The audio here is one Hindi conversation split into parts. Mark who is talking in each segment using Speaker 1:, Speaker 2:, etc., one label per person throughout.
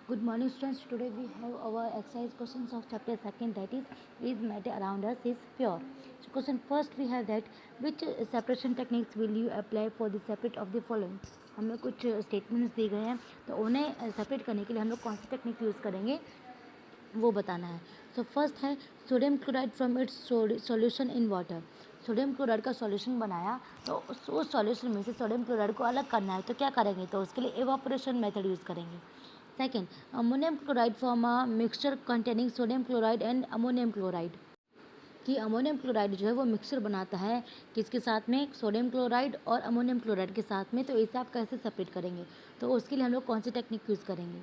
Speaker 1: Good morning, students. Today we have our exercise questions of chapter second, that is matter around us is pure. So question first we have that which separation techniques will you apply for the separate of the following. हमें कुछ स्टेटमेंट्स दिए गए हैं तो उन्हें सेपरेट करने के लिए हम लोग कौन सी टेक्निक यूज़ करेंगे वो बताना है. सो फर्स्ट है sodium chloride from its solution in water. Sodium chloride का सॉल्यूशन बनाया तो उस सॉल्यूशन में से सोडियम क्लोराइड को अलग करना है तो क्या करेंगे, तो उसके लिए एवापोरेशन मेथड यूज़ करेंगे. Second, ammonium chloride from a mixture containing sodium chloride and ammonium chloride. कि अमोनियम क्लोराइड जो है वो मिक्सचर बनाता है किसके साथ में, सोडियम क्लोराइड और अमोनियम क्लोराइड के साथ में, तो इसे आप कैसे सेपरेट करेंगे, तो उसके लिए हम लोग कौन सी टेक्निक यूज़ करेंगे.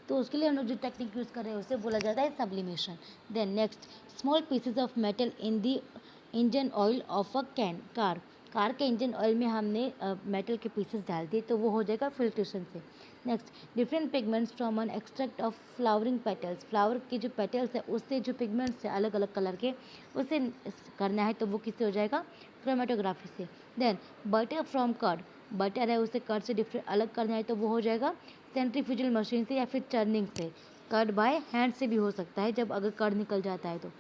Speaker 1: तो उसके लिए हम लोग जो टेक्निक यूज़ कर रहे हैं उसे बोला जाता है sublimation. Then next, small pieces of metal in the engine oil of a car के इंजन ऑयल में हमने मेटल के पीसेस डाल दिए तो वो हो जाएगा फिल्ट्रेशन से. Next, different pigments from an extract of flowering petals. Flower के जो पेटल्स है उससे जो पिगमेंट्स है अलग अलग कलर के उसे करना है तो वो किससे हो जाएगा, क्रोमेटोग्राफी से. Then butter from curd, butter है उसे कर्ड से डिफरेंट अलग करना है तो वो हो जाएगा सेंट्रीफ्यूजल मशीन से या फिर चर्निंग से. कर्ड बाय हैंड से भी हो सकता है जब अगर कर्ड निकल जाता है तो.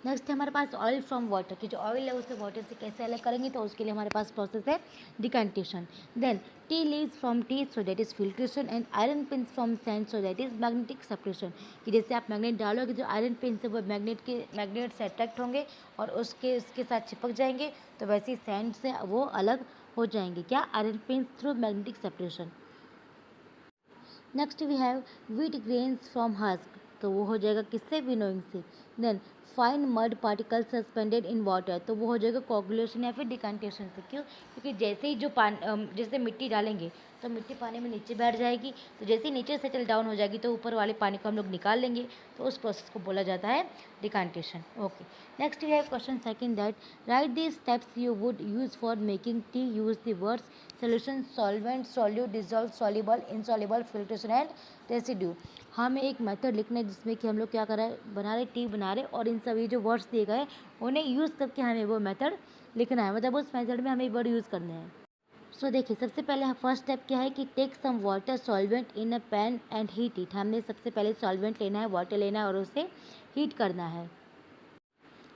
Speaker 1: नेक्स्ट है हमारे पास ऑयल फ्रॉम वाटर, की जो ऑयल है उसे वाटर से कैसे अलग करेंगे तो उसके लिए हमारे पास प्रोसेस है decantation. Then tea leaves from tea so that is filtration and iron pins from sand so that is magnetic separation. कि जैसे आप मैग्नेट डालोगे जो आयरन पिन से वो मैग्नेट से अट्रैक्ट होंगे और उसके साथ चिपक जाएंगे, तो वैसे ही सैंड से वो अलग हो जाएंगे, क्या, iron pins through magnetic separation. Next we have wheat grains from husk, तो वो हो जाएगा किससे, विनोइंग से. Then fine mud particles suspended in water, तो वो हो जाएगा कोगुलेशन या फिर डिकैंटेशन से. क्यों, क्योंकि जैसे ही जो जैसे मिट्टी डालेंगे तो मिट्टी पानी में नीचे बैठ जाएगी, तो जैसे ही नीचे सेटल डाउन हो जाएगी तो ऊपर वाले पानी को हम लोग निकाल लेंगे, तो उस प्रोसेस को बोला जाता है decantation. Okay, next we have question second that write the steps you would use for making tea. Use the words solution, solvent, solute, dissolve, soluble, insoluble, filtration and residue. हमें एक मेथड लिखना है जिसमें कि हम लोग क्या कर रहे हैं, बना रहे टी बना रहे और इन सभी जो वर्ड्स दिए गए उन्हें यूज़ करके हमें वो मेथड लिखना है, मतलब उस मेथड में हमें वर्ड यूज़ करने हैं. सो देखिए सबसे पहले फर्स्ट स्टेप क्या है कि take some water solvent in a pan and heat it. हमने सबसे पहले सॉल्वेंट लेना है, वाटर लेना है और उसे हीट करना है.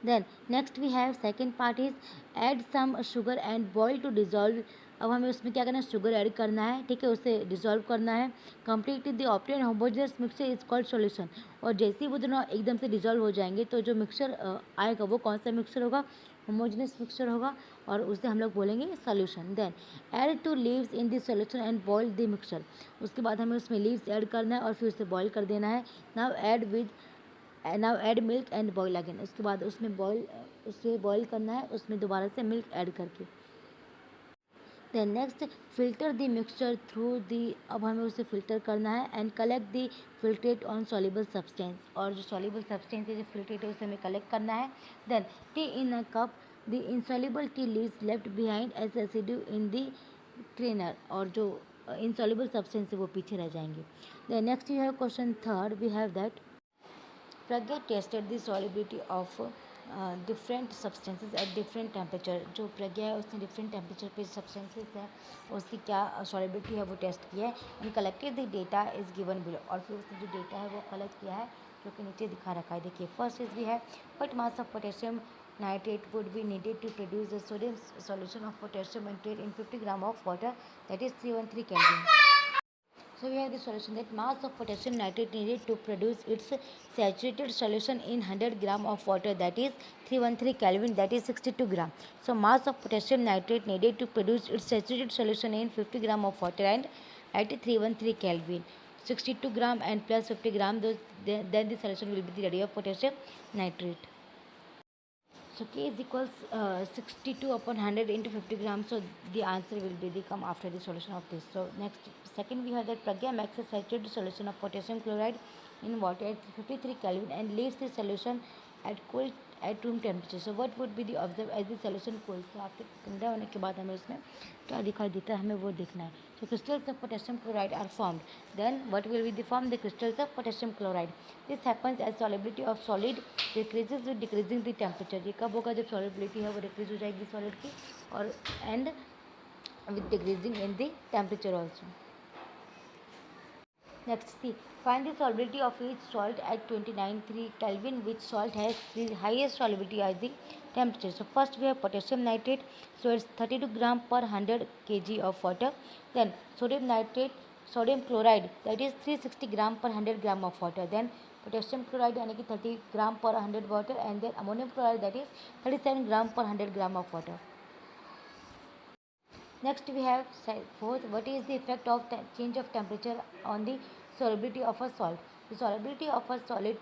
Speaker 1: Then next we have second part is add some sugar and boil to dissolve. अब हमें उसमें क्या करना है, शुगर ऐड करना है, ठीक है, उसे डिजॉल्व करना है. Complete the obtain homogeneous mixture is called solution. और जैसे ही वो दोनों एकदम से डिजॉल्व हो जाएंगे तो जो मिक्सचर आएगा वो कौन सा मिक्सचर होगा, होमोजेनस मिक्सचर होगा और उसे हम लोग बोलेंगे solution. Then add to leaves in the solution and boil the mixture. उसके बाद हमें उसमें लीव्स ऐड करना है और फिर उसे बॉयल कर देना है. Now add milk and boil again. उसके बाद उसे बॉयल करना है, उसमें दोबारा से मिल्क ऐड करके. Then next filter the mixture through the. अब हमें उसे फिल्टर करना है and collect the filtrate on soluble substance. और जो सॉल्युबल सब्सटेंस है जो फिल्ट्रेट है उसे हमें कलेक्ट करना है. Then tea in a cup, the insoluble tea leaves left behind as residue in the strainer. और जो इनसॉल्युबल सब्सटेंस है वो पीछे रह जाएंगे. Then next you have question third, we have that Pragya tested the solubility of different substances at different temperature. जो प्रज्ञा है उसने डिफरेंट टेम्परेचर पे सब्सटेंसेस है उसकी क्या सॉलिबिलिटी है वो टेस्ट किया है. And collected the data is given below. और फिर उसने जो डेटा है वो कलेक्ट किया है जो कि नीचे दिखा रखा है. देखिए फर्स्ट इज भी है what mass of potassium nitrate would be needed to produce the sodium solution of potassium nitrate in 50 gram of water, that is 313 Kelvin. So we have the solution that mass of potassium nitrate needed to produce its saturated solution in 100 gram of water, that is 313 Kelvin, that is 62 gram. So mass of potassium nitrate needed to produce its saturated solution in 50 gram of water and at 313 Kelvin, 62 gram and plus 50 gram, then the solution will be the ready of potassium nitrate. So K is equals 62 upon 100 into 50 grams. So the answer will be the come after the solution of this. So next, second we have that Pragya makes a saturated solution of potassium chloride in water at 53 Kelvin and leaves the solution at room temperature. So what would be the observed as the solution cools? So आपके ठंडा होने के बाद हमें उसमें क्या दिखाई देता है हमें वो देखना है. So crystals of potassium chloride are formed. Then what will be the form? The crystals of potassium chloride. This happens as solubility of solid decreases with decreasing the temperature. ये कब होगा जब solubility है वो decrease हो जाएगी solid की और and with decreasing in the temperature also. Next, see, find the solubility of each salt at 29.3 Kelvin. Which salt has the highest solubility at the temperature? So first we have potassium nitrate. So it's 32 gram per 100 kg of water. Then sodium nitrate, sodium chloride, that is 360 gram per 100 gram of water. Then potassium chloride यानी कि 30 gram per 100 water. And then ammonium chloride, that is 37 gram per 100 gram of water. Next we have fourth, what is the effect of change of temperature on the solubility of a salt? The solubility of a solid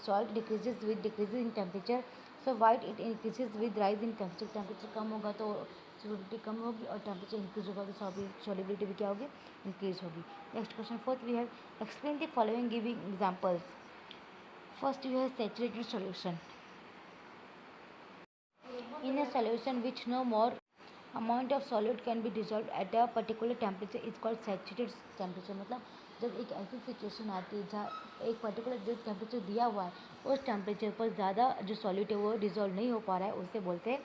Speaker 1: salt decreases with decreases in temperature. So white it increases with rise in temperature. Temperature कम होगा तो solubility कम होगी और temperature increase होगा तो solubility भी क्या होगी, increase होगी. Next question fourth we have, explain the following giving examples. First we have saturated solution. In a solution which no more amount of solid can be dissolved at a particular temperature is called saturated temperature. मतलब जब एक ऐसी सिचुएशन आती है जहाँ एक पर्टिकुलर जो टेम्परेचर दिया हुआ है उस टेम्परेचर पर ज़्यादा जो सॉलिड है वो डिजोल्व नहीं हो पा रहा है, उसे बोलते हैं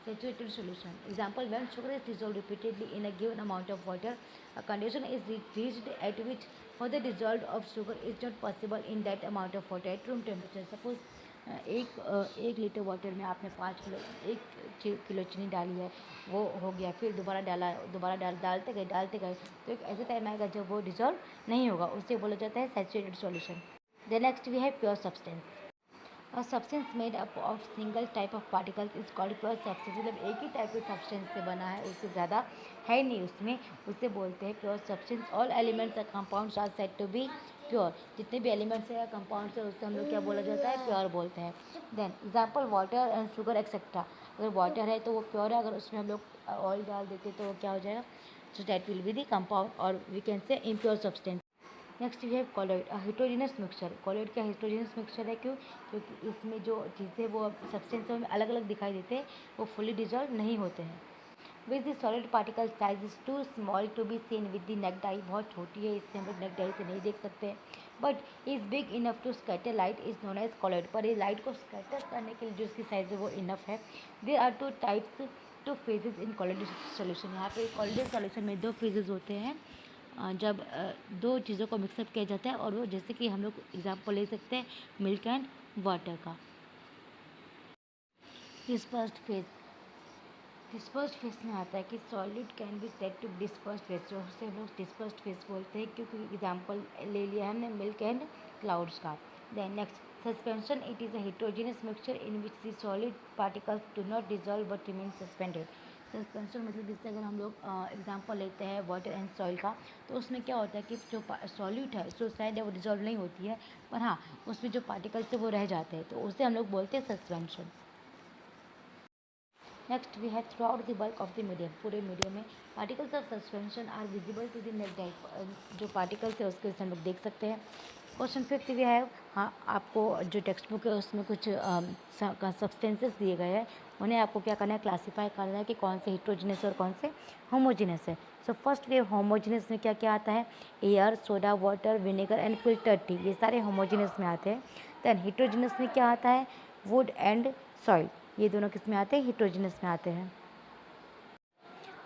Speaker 1: saturated solution. Example, when sugar is dissolve repeatedly in a given amount of water, a condition is reached eight which further dissolve of sugar is not possible in that amount of water at room temperature. Suppose एक लीटर वाटर में आपने 1 किलो चीनी डाली है, वो हो गया, फिर दोबारा डालते गए तो एक ऐसे टाइम आएगा जब वो डिजोल्व नहीं होगा, उससे बोला जाता है saturated solution. The next we have pure substance. A substance made up of single type of particles is called pure substance. मतलब एक ही टाइप के सब्सटेंस से बना है, उससे ज़्यादा है नहीं उसमें, उसे बोलते हैं प्योर सब्सटेंस. ऑल एलिमेंट्स और compounds are said to be pure. जितने भी एलिमेंट्स है या कंपाउंड्स है उससे हम लोग क्या बोला जाता है, प्योर बोलते हैं. Then example, water and sugar etcetera. अगर वाटर है तो वो प्योर है, अगर उसमें हम लोग ऑयल डाल देते तो वो क्या हो जाएगा, so that will be the compound और we can say impure substance. Next we have colloid, heterogeneous mixture. Colloid क्या हिट्रोजिनस मिक्सचर है, क्यों? क्योंकि इसमें जो चीज़ें वो सब्सटेंस में अलग अलग दिखाई देते हैं, वो फुली डिजॉल्व नहीं होते हैं. With the solid particle size is too small to be seen with the naked eye. बहुत छोटी है, इससे हम लोग नेक्ड आई से नहीं देख सकते. But is big enough to scatter light is known as colloid. पर ये लाइट को स्कैटर करने के लिए जो इसकी साइज है वो इनफ है. There are two types, two phases in colloid solution. यहाँ पे कॉलोइड सॉल्यूशन में दो फेजेस होते हैं जब दो चीज़ों को मिक्सअप किया जाता है, और वो जैसे कि हम लोग एग्जाम्पल ले सकते हैं मिल्क एंड वाटर का. Dispersed phase. डिस्पर्स्ड फेज में आता है कि solid can be said to dispersed phase, जो उसे हम लोग डिस्पर्स्ड फेज बोलते हैं, क्योंकि एग्जाम्पल ले लिया हमने मिल्क एंड क्लाउड्स का. Then next, suspension. It is a heterogeneous mixture in which the solid particles do not dissolve but remain suspended. Suspension मतलब जिससे अगर हम लोग एग्जांपल लेते हैं वाटर एंड सॉइल का, तो उसमें क्या होता है कि जो सॉल्यूट है, जो साइड है वो डिजॉल्व नहीं होती है, पर हाँ उसमें जो पार्टिकल्स है वो रह जाते हैं, तो उसे हम लोग बोलते हैं suspension. Next we have throughout the bulk of the medium. पूरे मीडियम में particles of suspension are visible to the naked eye. जो पार्टिकल्स है उसके हम लोग देख सकते हैं. क्वेश्चन फिफ्थ वी हैव, हाँ आपको जो टेक्स्ट बुक है उसमें कुछ सब्सटेंसेस दिए गए हैं, उन्हें आपको क्या करना है, क्लासीफाई करना है कि कौन से हिट्रोजिनस और कौन से होमोजिनस है. सो फर्स्ट वे होमोजिनस में क्या क्या आता है, air, soda, water, vinegar and filter T, ये सारे होमोजिनस में आते हैं. देन हिट्रोजिनस में क्या आता है, वुड एंड सॉइल, ये दोनों किस में आते हैं, हिट्रोजिनस में आते हैं.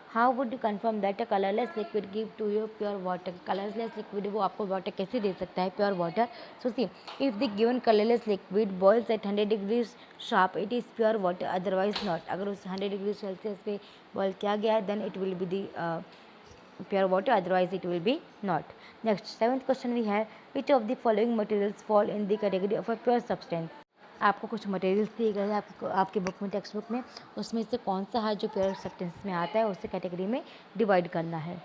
Speaker 1: How would you confirm that a colourless liquid give to you pure water. Colourless liquid वो आपको वाटर कैसे दे सकता है, pure water. So see, if the given colourless liquid boils at 100 degrees sharp it is pure water, otherwise not. अगर उस 100 डिग्री सेल्सियस पे बॉयल किया गया है then it will be the pure water, otherwise it will be not. Next seventh question we है, which of the following materials fall in the category of a pure substance. आपको कुछ मटेरियल्स दिए गए हैं आपकी बुक में, टेक्स्ट बुक में, उसमें से कौन सा है जो प्योर सब्सटेंस में आता है, उसे कैटेगरी में डिवाइड करना है.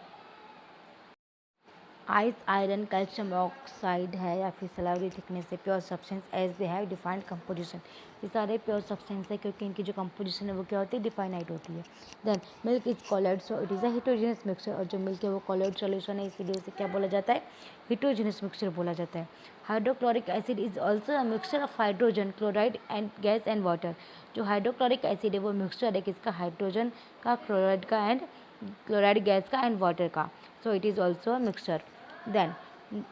Speaker 1: आइस, आयरन, कैल्शियम ऑक्साइड है या फिर सलाइवरी थिकनेस है pure substance as they have defined composition. ये सारे प्योर सब्सटेंस है क्योंकि इनकी जो कंपोजिशन है वो क्या होती है, डिफाइनाइट होती है. Then milk is colloid, so it is a heterogeneous mixture, और जो मिल्क है वो कॉलोइड सॉल्यूशन है, इसीलिए उसे क्या बोला जाता है, हिट्रोजिनस मिक्सचर बोला जाता है. Hydrochloric acid is also a mixture of hydrogen, chloride and gas and water. जो हाइड्रोक्लोरिक एसिड है वो मिक्सचर है किसका, हाइड्रोजन का, क्लोराइड का एंड क्लोराइड गैस का एंड वाटर का. सो it is also a mixture. Then,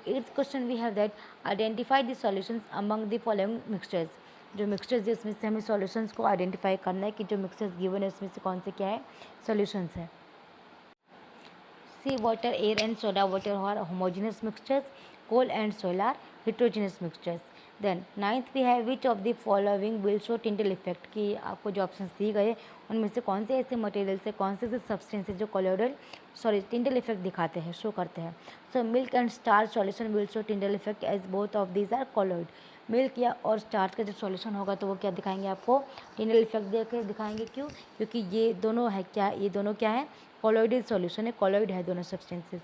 Speaker 1: eighth question we have that identify the solutions among the following mixtures. जो मिक्सचर्स है उसमें से हमें सॉल्यूशंस को आइडेंटिफाई करना है कि जो मिक्सचर्स गिवन है उसमें से कौन से क्या है, सॉल्यूशंस है. Sea water, air and soda water are homogeneous mixtures, coal and sol are heterogeneous mixtures. Then ninth we have which of the following will show Tyndall effect, कि आपको जो ऑप्शंस दिए गए उनमें से कौन से ऐसे मटेरियल से, कौन से ऐसे सब्सटेंसेस जो कोलोइडल टिंडल इफेक्ट दिखाते हैं, शो करते हैं. So milk and starch solution will show Tyndall effect as both of these are colloid. Milk या और स्टार्च का जब सॉल्यूशन होगा तो वो क्या दिखाएंगे, आपको टिंडल इफेक्ट देकर दिखाएंगे. क्यों? क्योंकि ये दोनों है क्या, ये दोनों क्या है, कोलोइडल सॉल्यूशन है, कोलोइड है दोनों substances.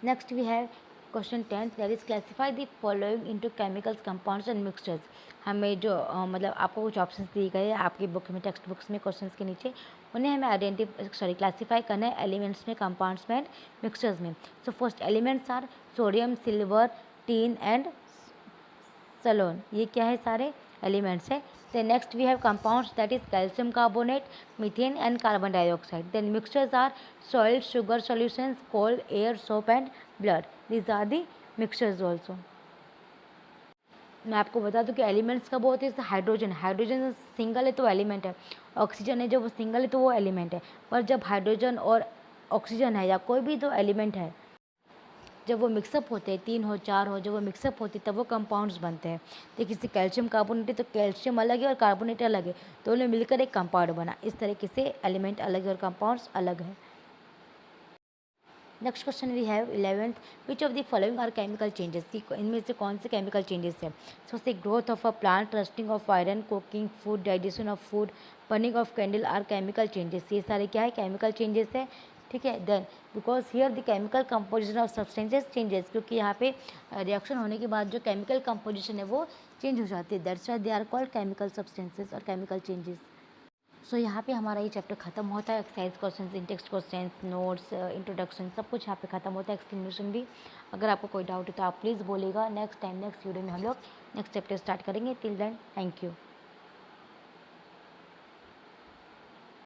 Speaker 1: Next we have question 10th, that is classify the following into chemicals, compounds and mixtures. हमें जो मतलब आपको कुछ ऑप्शंस दिए गए हैं आपकी बुक में, टेक्स्ट बुक्स में क्वेश्चंस के नीचे, उन्हें हमें क्लासीफाई करना है एलिमेंट्स में, कंपाउंड्स में एंड मिक्सचर्स में. So first elements are sodium, silver, tin and salon. ये क्या है, सारे एलिमेंट्स है. Then next we have compounds, that is calcium carbonate, methane and carbon dioxide. Then mixtures are soil, sugar solutions, coal, air, soap and blood. These are the mixtures also. मैं आपको बता दूं कि एलिमेंट्स का बहुत है, हाइड्रोजन, हाइड्रोजन सिंगल है तो एलिमेंट है, ऑक्सीजन है जब वो सिंगल है तो वो एलिमेंट है, पर जब हाइड्रोजन और ऑक्सीजन है या कोई भी दो एलिमेंट है, जब वो मिक्सअप होते हैं, 3 हो 4 हो, जब वो मिक्सअप होते हैं तब वो कंपाउंड्स बनते हैं. देखिए जैसे कैल्शियम कार्बोनेट है तो कैल्शियम अलग है और कार्बोनेट अलग है, दोनों मिलकर एक कंपाउंड बना. इस तरीके से एलिमेंट अलग है और कंपाउंड्स अलग है. Next question we have 11th, which of the following are chemical changes, की इनमें से कौन से केमिकल चेंजेस है. So say growth of a plant, rusting of iron, cooking food, digestion of food, burning of candle are chemical changes. ये सारे क्या है, केमिकल चेंजेस है. ठीक है. Then because here the chemical composition of substances changes, क्योंकि यहाँ पे रिएक्शन होने के बाद जो केमिकल कंपोजिशन है वो चेंज हो जाती है, that's why they are called chemical substances और केमिकल चेंजेस. सो यहाँ पे हमारा ये चैप्टर खत्म होता है. Exercise question, intext question, notes, introduction सब कुछ यहाँ पे खत्म होता है, एक्सप्लेनेशन भी. अगर आपको कोई डाउट है तो आप प्लीज़ बोलिएगा. नेक्स्ट टाइम नेक्स्ट वीडियो में हम लोग नेक्स्ट चैप्टर स्टार्ट करेंगे. Till then thank you.